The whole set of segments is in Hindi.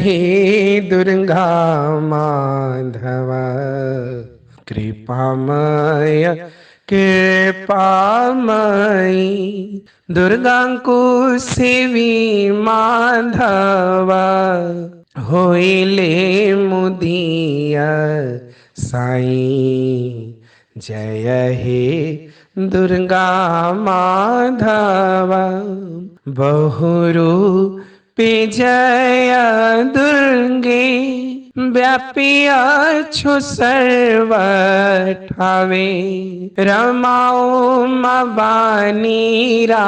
हे दुर्गा माधव कृपामय कृपामयी दुर्गांकु सेवी माधव होइले मुदिया साई जय हे दुर्गा माधव बहुरूपी जय दुर्गे व्यापी अछु सर्व ठावे रमाओ मबानीरा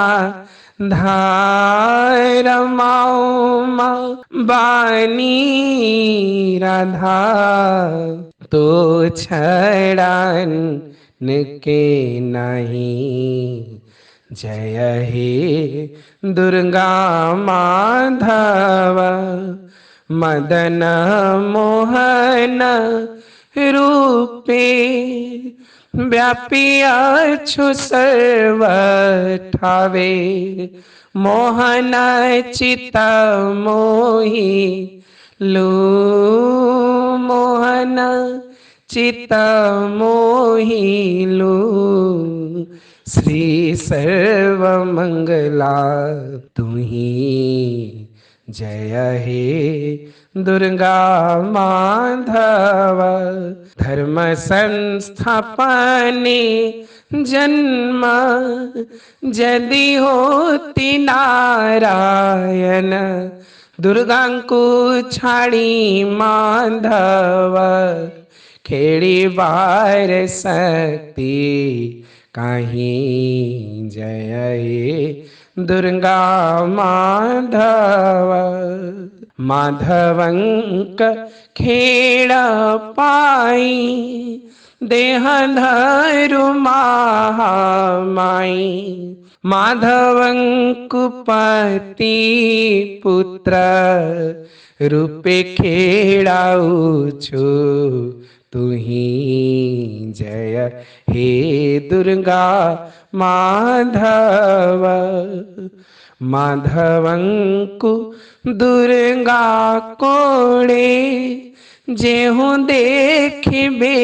रमाओ बानी राधा तो छड़न के नहीं जय हे दुर्गा माधव मदन मोहन रूपे व्यापी अछु सर्व ठावे मोहन चित मोहि लो मोहन चित मोहिलु श्री सर्वमंगला तुम्ही जय हे दुर्गा माधव धर्म संस्थापने जन्म यदि होती नारायण दुर्गांकु छाड़ी माधव खेड़ी बार शक्ति कहीं जय हे दुर्गा माधव माधवंक खेड़ पाई देह धरु महामाई माधवंकु पति पुत्र रूपे खेड़ाऊ छु तुही जय हे दुर्गा माधव माधवंकु दुर्गा कोड़े जेहू देखिबे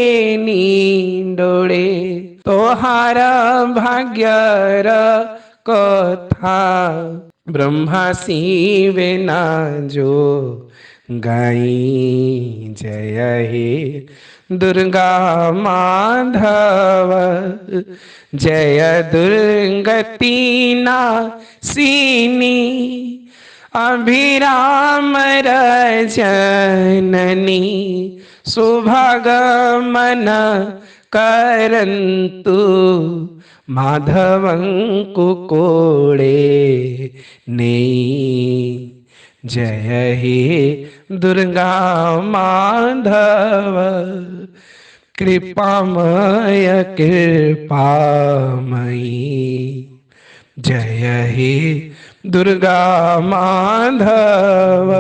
डोड़े तोहार भाग्यर कथा ब्रह्मा शिवे ना जो गाई जय हे दुर्गा माधव जय दुर्गति नासिनी अभिराम रजननी सुभगमन करन्तु माधवंकु कोड़े नेई जय हे दुर्गा माधव कृपामय कृपामयी जय हे दुर्गा माधव।